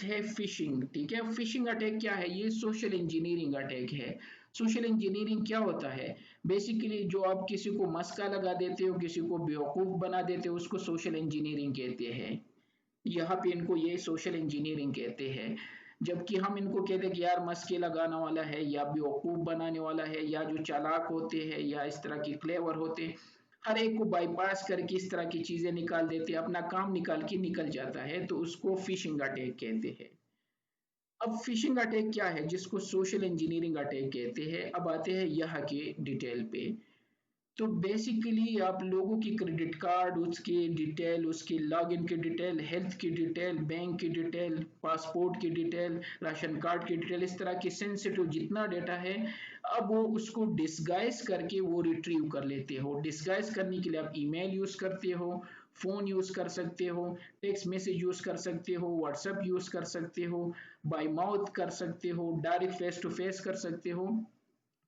Next है fishing. ठीक है, फिशिंग अटैक क्या है? ये सोशल इंजीनियरिंग अटैक है। सोशल इंजीनियरिंग क्या होता है? बेसिकली जो आप किसी को मस्का लगा देते हो, किसी को बेवकूफ बना देते हो, उसको सोशल इंजीनियरिंग कहते हैं। यहाँ पे इनको ये सोशल इंजीनियरिंग कहते हैं। जबकि हम इनको कहते हैं कि यार मस्के लगाने वाला है, या बेवकूफ बनाने वाला है, या जो चालाक होते हैं या इस तरह के क्लेवर होते हैं, हर एक को बाईपास करके इस तरह की चीजें निकाल देते हैं, अपना काम निकाल के निकल जाता है, तो उसको फिशिंग अटैक कहते हैं। अब फिशिंग अटैक क्या है जिसको सोशल इंजीनियरिंग अटैक कहते हैं? अब आते हैं यहाँ के डिटेल पे। तो बेसिकली आप लोगों की क्रेडिट कार्ड, उसकी डिटेल, उसकी लॉगिन की डिटेल, हेल्थ की डिटेल, बैंक की डिटेल, पासपोर्ट की डिटेल, राशन कार्ड की डिटेल, इस तरह की सेंसिटिव जितना डेटा है, अब वो उसको डिस्गाइज करके वो रिट्रीव कर लेते हो। डिस्गाइज करने के लिए आप ईमेल यूज करते हो, फोन यूज कर सकते हो, टेक्स्ट मैसेज यूज कर सकते हो, व्हाट्सएप यूज कर सकते हो, बाय माउथ कर सकते हो, डायरेक्ट फेस टू फेस कर सकते हो।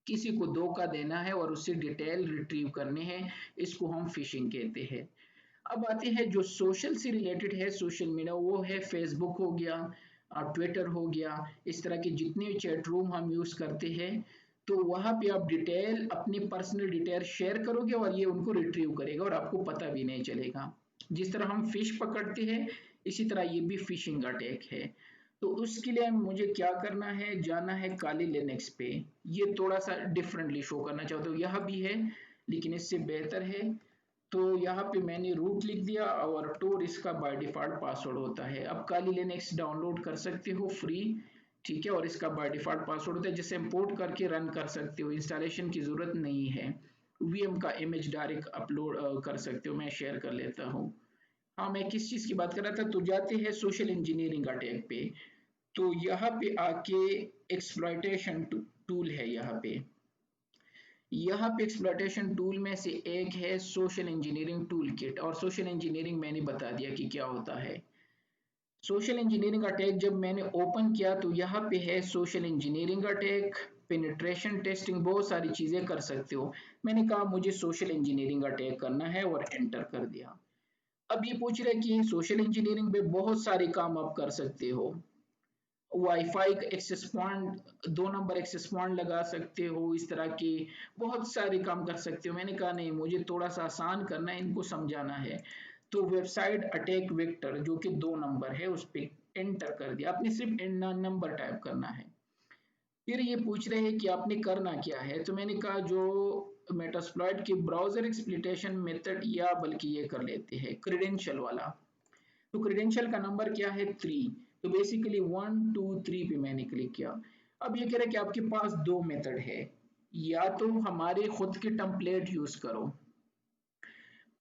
किसी को धोखा देना है और उससे डिटेल रिट्रीव करने हैं, इसको हम फिशिंग कहते हैं। अब आते हैं जो सोशल से रिलेटेड है, सोशल मीडिया, वो है फेसबुक हो गया, ट्विटर हो गया, इस तरह के जितने भी चैट रूम हम यूज करते हैं, तो वहां पे आप डिटेल, अपनी पर्सनल डिटेल शेयर करोगे और ये उनको रिट्रीव करेगा और आपको पता भी नहीं चलेगा। जिस तरह हम फिश पकड़ते हैं, इसी तरह ये भी फिशिंग अटैक है। तो उसके लिए मुझे क्या करना है, जाना है काली लिनक्स पे। ये थोड़ा सा डिफरेंटली शो करना चाहता हूँ, यह भी है लेकिन इससे बेहतर है। तो यहाँ पे मैंने रूट लिख दिया और टोर इसका बाय डिफॉल्ट पासवर्ड होता है। अब काली लिनक्स डाउनलोड कर सकते हो फ्री, ठीक है, और इसका बाय डिफॉल्ट पासवर्ड होता है, जिसे इंपोर्ट करके रन कर सकते हो, इंस्टॉलेशन की जरूरत नहीं है। वीएम का इमेज डायरेक्ट अपलोड कर सकते हो, मैं शेयर कर लेता हूँ। हाँ, मैं किस चीज की बात कर रहा था, तो जाते हैं सोशल इंजीनियरिंग अटैक पे। तो यहाँ पे आके एक्सप्लॉयटेशन टूल है। यहाँ पे एक्सप्लॉयटेशन टूल में से एक है सोशल इंजीनियरिंग टूल किट, और सोशल इंजीनियरिंग मैंने बता दिया कि क्या होता है। सोशल इंजीनियरिंग अटैक जब मैंने ओपन किया तो यहाँ पे है social engineering attack, penetration testing, बहुत सारी चीजें कर सकते हो। मैंने कहा मुझे सोशल इंजीनियरिंग अटैक करना है और एंटर कर दिया। अब ये पूछ रहा है कि सोशल इंजीनियरिंग में बहुत सारे काम आप कर सकते हो। वाईफाई का access point, 2 number access point लगा सकते हो, इस तरह के बहुत सारे काम कर सकते हो। मैंने कहा नहीं, मुझे थोड़ा सा आसान करना है, इनको समझाना है। तो वेबसाइट अटैक वेक्टर जो कि 2 नंबर है, उस पर एंटर कर दिया। आपने सिर्फ नंबर टाइप करना है। फिर ये पूछ रहे हैं कि आपने करना क्या है, तो मैंने कहा जो मेटास्प्लॉइट की ब्राउजर एक्सप्लिटेशन मेथड, या बल्कि ये कर लेते हैं क्रेडेंशियल वाला। तो क्रेडेंशियल का नंबर क्या है? 3। तो बेसिकली 1 2 3 पे मैंने क्लिक किया। अब ये कह रहा है कि आपके पास 2 मेथड है, या तो हमारे खुद के टेम्पलेट यूज करो,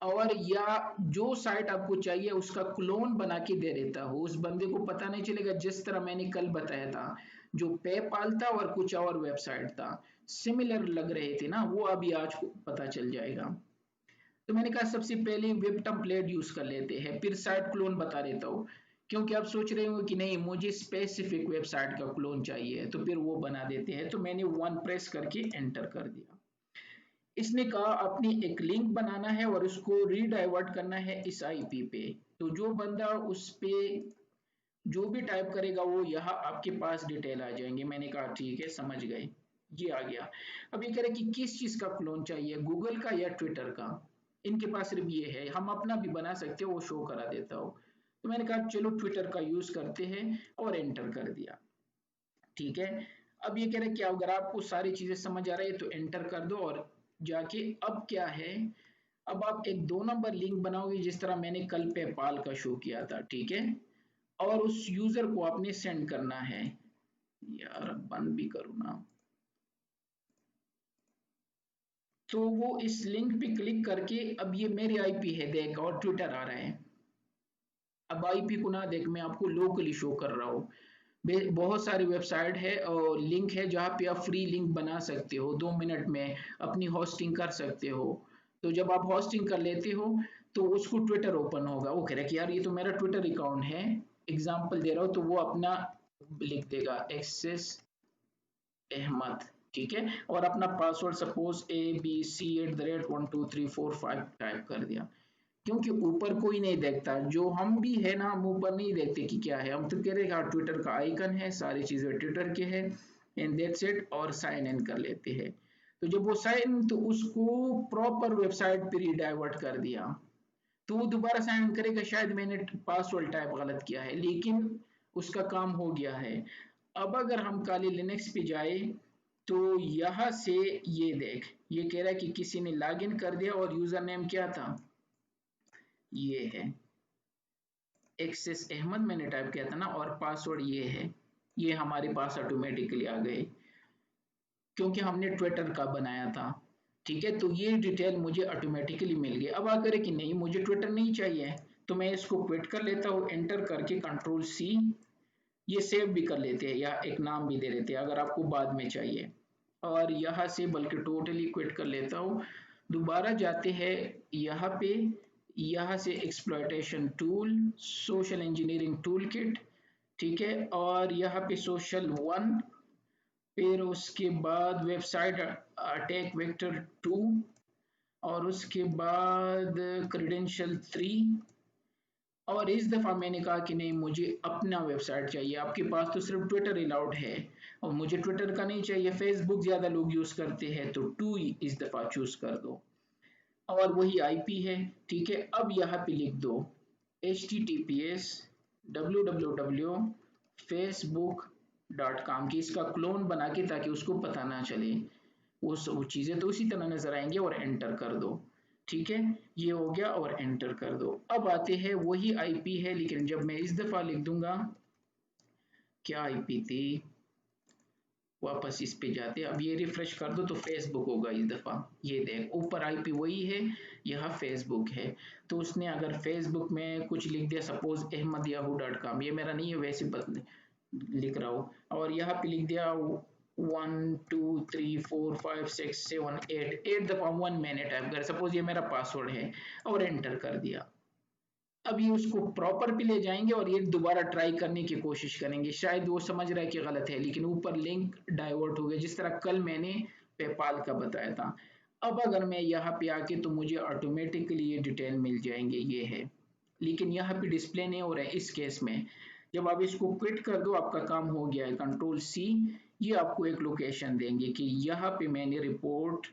और या जो साइट आपको चाहिए उसका क्लोन बना के दे देता हो, उस बंदे को पता नहीं चलेगा। जिस तरह मैंने कल बताया था, जो पेपाल था और कुछ और वेबसाइट था, सिमिलर लग रहे थे ना, वो अभी आज को पता चल जाएगा। तो मैंने कहा सबसे पहले वेब टेम्पलेट यूज कर लेते हैं, फिर साइट क्लोन बता देता हूँ। क्योंकि आप सोच रहे हो कि नहीं मुझे स्पेसिफिक वेबसाइट का क्लोन चाहिए, तो फिर वो बना देते हैं। तो मैंने 1 प्रेस करके एंटर कर दिया। इसने कहा अपनी एक लिंक बनाना है और उसको रीडाइवर्ट करना है इस आईपी पे। तो जो बंदा उस पे जो भी टाइप करेगा वो यहाँ आपके पास डिटेल आ जाएंगे। मैंने कहा ठीक है, समझ गए, ये आ गया। अब ये कह रहे कि किस चीज का क्लोन चाहिए, गूगल का या ट्विटर का? इनके पास सिर्फ ये है, हम अपना भी बना सकते हो, वो शो करा देता हो। तो मैंने कहा चलो ट्विटर का यूज करते हैं और एंटर कर दिया। ठीक है। अब ये कह रहे कि अगर आपको सारी चीजें समझ आ रही है तो एंटर कर दो और जाके, अब क्या है, अब आप एक 2 नंबर लिंक बनाओगे जिस तरह मैंने कल पेपाल का शो किया था, ठीक है, और उस यूजर को आपने सेंड करना है। यार बंद भी करूँ ना, तो वो इस लिंक पे क्लिक करके, अब ये मेरी आईपी है देख, और ट्विटर आ रहा है। अब आईपी को ना देख, मैं आपको लोकली शो कर रहा हूँ। बहुत सारी वेबसाइट है और लिंक है जहाँ पे आप फ्री लिंक बना सकते हो, 2 मिनट में अपनी होस्टिंग कर सकते हो। तो जब आप होस्टिंग कर लेते हो तो उसको ट्विटर ओपन होगा, वो कह रहा है कि यार ये तो मेरा ट्विटर अकाउंट है, एग्जाम्पल दे रहा हूँ, तो वो अपना लिख देगा एक्सेस अहमद, ठीक है, और अपना पासवर्ड सपोज ABC@12345 टाइप कर दिया। क्योंकि ऊपर कोई नहीं देखता, जो हम भी है ना, हम ऊपर नहीं देखते कि क्या है, हम तो कह रहे हैं हाँ ट्विटर का आइकन है, सारी चीजें ट्विटर के है, एंड दैट्स इट, और साइन इन कर लेते हैं। तो जब वो साइन, तो उसको प्रॉपर वेबसाइट पे रिडाइवर्ट कर दिया, तो वो दोबारा साइन इन करेगा, शायद मैंने पासवर्ड टाइप गलत किया है, लेकिन उसका काम हो गया है। अब अगर हम काली लिनक्स पे जाए, तो यहाँ से ये देख, ये कह रहा है कि किसी ने लॉगिन कर दिया और यूजर नेम क्या था, ये है एक्सेस अहमद मैंने टाइप किया था ना, और पासवर्ड ये है, ये हमारे पास ऑटोमेटिकली आ गए क्योंकि हमने ट्विटर का बनाया था। ठीक है, तो ये डिटेल मुझे ऑटोमेटिकली मिल गई। अब अगर है कि नहीं मुझे ट्विटर नहीं चाहिए, तो मैं इसको क्विट कर लेता हूँ, एंटर करके कंट्रोल सी, ये सेव भी कर लेते हैं या एक नाम भी दे देते हैं अगर आपको बाद में चाहिए, और यहाँ से बल्कि टोटली क्विट कर लेता हूँ। दोबारा जाते हैं यहाँ पे, यहाँ से exploitation tool, social engineering tool kit, ठीक है, और यहाँ पे सोशल वन, फिर उसके बाद वेबसाइट अटैक वेक्टर 2, और उसके बाद क्रेडेंशियल 3, और इस दफ़ा मैंने कहा कि नहीं मुझे अपना वेबसाइट चाहिए। आपके पास तो सिर्फ ट्विटर अलाउड है और मुझे ट्विटर का नहीं चाहिए, फेसबुक ज़्यादा लोग यूज़ करते हैं, तो 2 इस दफ़ा चूज़ कर दो, और वही आईपी है। ठीक है, अब यहाँ पे लिख दो https www.facebook.com की, इसका क्लोन बना के ताकि उसको पता ना चले, वो चीज़ें तो उसी तरह नजर आएंगी, और एंटर कर दो। ठीक है, ये हो गया, और एंटर कर दो। अब आते हैं, वही आईपी है, लेकिन जब मैं इस दफा लिख दूंगा, क्या आईपी थी, वापस इस पे जाते हैं, अब ये रिफ्रेश कर दो तो फेसबुक होगा इस दफा, ये देख ऊपर आईपी वही है, यहाँ फेसबुक है। तो उसने अगर फेसबुक में कुछ लिख दिया, सपोज ahmad.yahoo.com, ये मेरा नहीं है वैसे लिख रहा हूँ, और यहाँ पे लिख दिया 1 2 3 4 5 6 7 8, 8 दफा 1 मैंने टाइप कर, सपोज ये मेरा पासवर्ड है, और एंटर कर दिया। अब ये उसको प्रॉपर पे ले जाएंगे और ये दोबारा ट्राई करने की कोशिश करेंगे, शायद वो समझ रहा है कि गलत है, लेकिन ऊपर लिंक डाइवर्ट हो गया, जिस तरह कल मैंने पेपाल का बताया था। अब अगर मैं यहाँ पे आके, तो मुझे ऑटोमेटिकली ये डिटेल मिल जाएंगे, ये है, लेकिन यहाँ पे डिस्प्ले नहीं हो रहा है इस केस में। जब आप इसको क्विट कर दो, आपका काम हो गया है, कंट्रोल सी, ये आपको एक लोकेशन देंगे कि यहाँ पे मैंने रिपोर्ट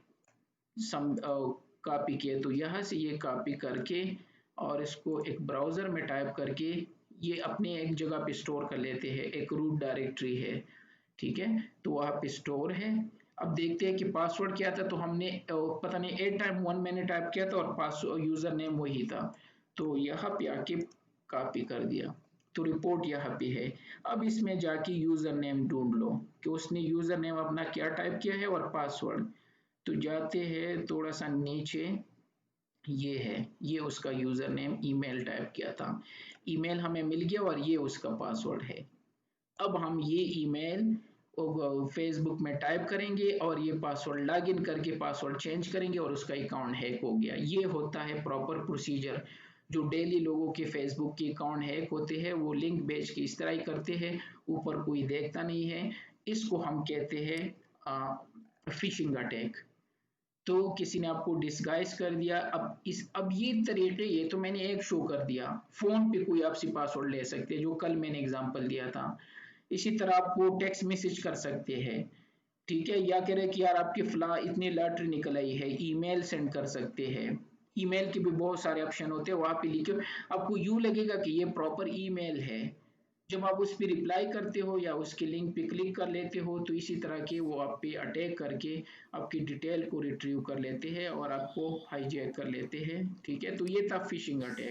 सम कॉपी किया, तो यहाँ से ये कॉपी करके और इसको एक ब्राउज़र में टाइप करके ये अपने एक जगह पे स्टोर कर लेते हैं, एक रूट डायरेक्टरी है। ठीक है, तो वहाँ पे स्टोर है। अब देखते हैं कि पासवर्ड क्या था, तो हमने पता नहीं 8 टाइम 1 मैंने टाइप किया था, और पासवर्ड यूज़र नेम वही था, तो यहाँ पे आके कॉपी कर दिया, तो रिपोर्ट यहाँ पे है। अब इसमें जाके यूज़र नेम ढूंढ लो कि उसने यूज़र नेम अपना क्या टाइप किया है, और पासवर्ड, तो जाते हैं थोड़ा सा नीचे, ये है, ये उसका यूजर नेम, ईमेल टाइप किया था, ईमेल हमें मिल गया, और ये उसका पासवर्ड है। अब हम ये ईमेल फेसबुक में टाइप करेंगे, और ये पासवर्ड लॉगिन करके पासवर्ड चेंज करेंगे, और उसका अकाउंट हैक हो गया। ये होता है प्रॉपर प्रोसीजर, जो डेली लोगों के फेसबुक के अकाउंट हैक होते हैं, वो लिंक भेज के इस तरह ही करते हैं, ऊपर कोई देखता नहीं है। इसको हम कहते हैं फिशिंग अटैक। तो किसी ने आपको डिसगाइज कर दिया। अब ये तरीके, ये तो मैंने एक शो कर दिया, फोन पे कोई आपसे पासवर्ड ले सकते हैं, जो कल मैंने एग्जांपल दिया था। इसी तरह आपको टेक्स्ट मैसेज कर सकते हैं, ठीक है, या कह रहे कि यार आपकी फला इतनी लॉटरी निकल आई है, ईमेल सेंड कर सकते हैं। ईमेल के भी बहुत सारे ऑप्शन होते हैं, वहां पे लिखे, आपको यूं लगेगा कि ये प्रॉपर ईमेल है। जब आप उस पर रिप्लाई करते हो या उसके लिंक पे क्लिक कर लेते हो, तो इसी तरह के वो आप पे अटैक करके आपकी डिटेल को रिट्रीव कर लेते हैं और आपको हाईजैक कर लेते हैं। ठीक है, तो ये था फिशिंग अटैक।